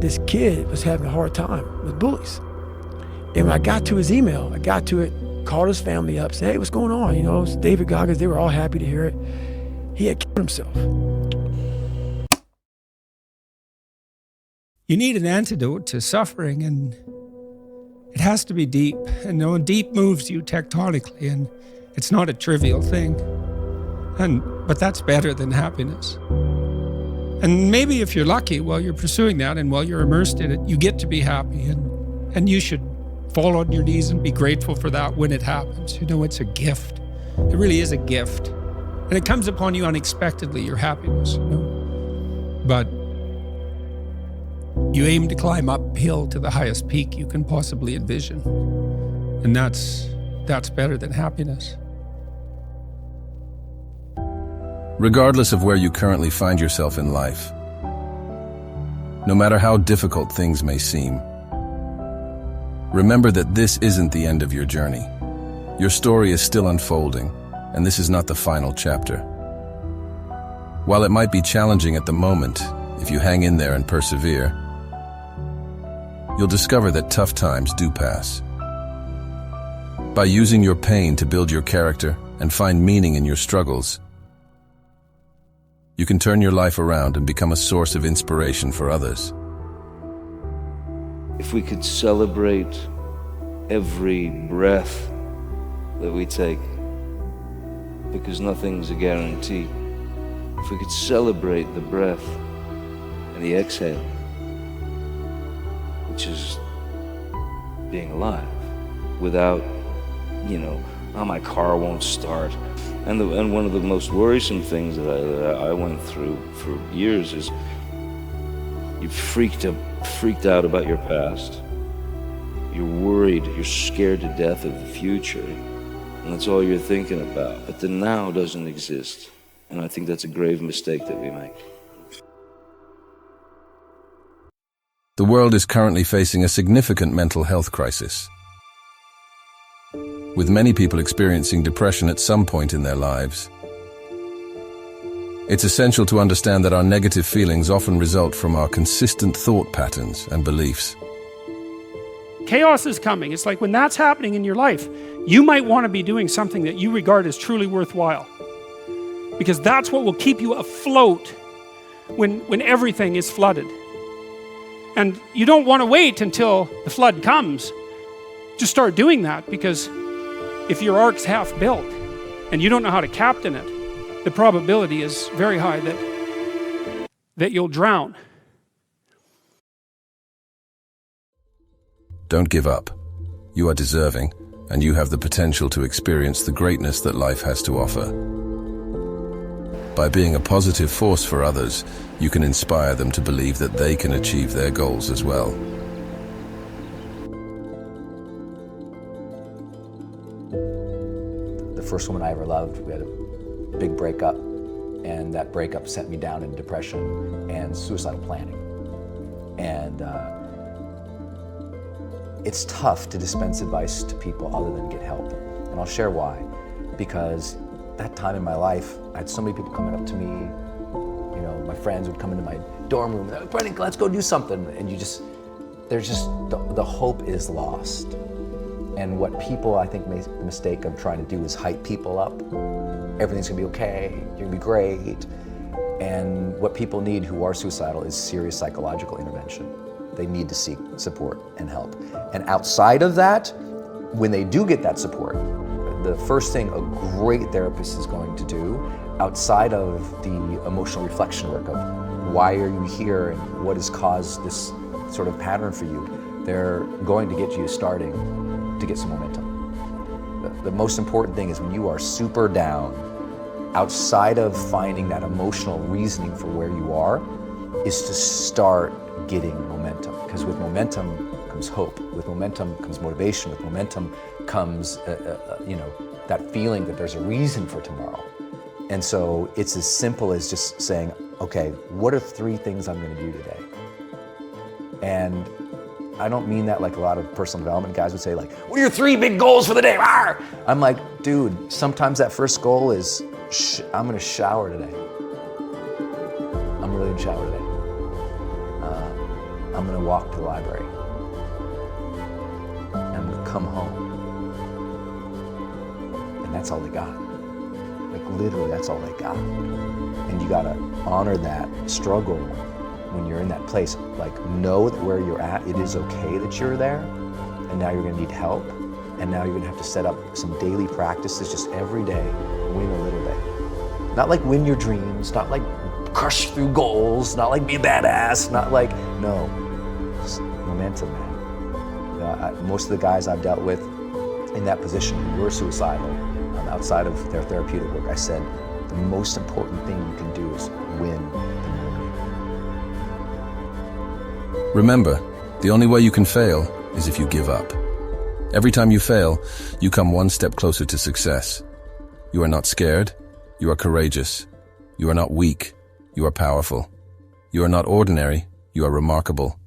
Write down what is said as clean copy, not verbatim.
this kid was having a hard time with bullies. And when I got to his email, I got to it, called his family up, said, hey, what's going on? You know, it was David Goggins. They were all happy to hear it. He had killed himself. You need an antidote to suffering, and it has to be deep. And deep moves you tectonically, and it's not a trivial thing. But that's better than happiness. And maybe if you're lucky while you're pursuing that and while you're immersed in it, you get to be happy, and you should fall on your knees and be grateful for that when it happens. It's a gift. It really is a gift. And it comes upon you unexpectedly, your happiness. But you aim to climb uphill to the highest peak you can possibly envision. And that's better than happiness. Regardless of where you currently find yourself in life, no matter how difficult things may seem, remember that this isn't the end of your journey. Your story is still unfolding, and this is not the final chapter. While it might be challenging at the moment, if you hang in there and persevere, you'll discover that tough times do pass. By using your pain to build your character and find meaning in your struggles, you can turn your life around and become a source of inspiration for others. If we could celebrate every breath that we take, because nothing's a guarantee. If we could celebrate the breath and the exhale, which is being alive, without, oh, my car won't start. And one of the most worrisome things that I went through for years is you're freaked out about your past. You're worried, you're scared to death of the future, and that's all you're thinking about. But the now doesn't exist, and I think that's a grave mistake that we make. The world is currently facing a significant mental health crisis, with many people experiencing depression at some point in their lives. It's essential to understand that our negative feelings often result from our consistent thought patterns and beliefs. Chaos is coming. It's like when that's happening in your life, you might want to be doing something that you regard as truly worthwhile, because that's what will keep you afloat when everything is flooded. And you don't want to wait until the flood comes to start doing that, because if your ark's half built and you don't know how to captain it, the probability is very high that you'll drown. Don't give up. You are deserving, and you have the potential to experience the greatness that life has to offer. By being a positive force for others, you can inspire them to believe that they can achieve their goals as well. The first woman I ever loved, we had a big breakup, and that breakup sent me down into depression and suicidal planning. And it's tough to dispense advice to people other than get help. And I'll share why. Because that time in my life, I had so many people coming up to me. My friends would come into my dorm room, and Brendan, let's go do something. And the hope is lost. And what people, I think, make the mistake of trying to do is hype people up. Everything's gonna be okay, you're gonna be great. And what people need who are suicidal is serious psychological intervention. They need to seek support and help. And outside of that, when they do get that support, the first thing a great therapist is going to do, outside of the emotional reflection work of why are you here and what has caused this sort of pattern for you, they're going to get you starting to get some momentum. The most important thing is when you are super down, outside of finding that emotional reasoning for where you are, is to start getting momentum. Because with momentum comes hope. With momentum comes motivation. With momentum comes, that feeling that there's a reason for tomorrow. And so it's as simple as just saying, okay, what are 3 things I'm going to do today? And I don't mean that like a lot of personal development guys would say, like, what are your 3 big goals for the day? Arr! I'm like, dude, sometimes that first goal is, I'm going to shower today. I'm really going to shower today. I'm gonna walk to the library. And I'm gonna come home. And that's all they got. Like literally, that's all they got. And you gotta honor that struggle when you're in that place. Like know that where you're at, it is okay that you're there. And now you're gonna need help. And now you're gonna have to set up some daily practices just every day, win a little bit. Not like win your dreams, not like crush through goals, not like be a badass, not like, no, just momentum, man. You know, most of the guys I've dealt with in that position who were suicidal, outside of their therapeutic work, I said, the most important thing you can do is win the moment. Remember, the only way you can fail is if you give up. Every time you fail, you come one step closer to success. You are not scared. You are courageous. You are not weak. You are powerful. You are not ordinary. You are remarkable.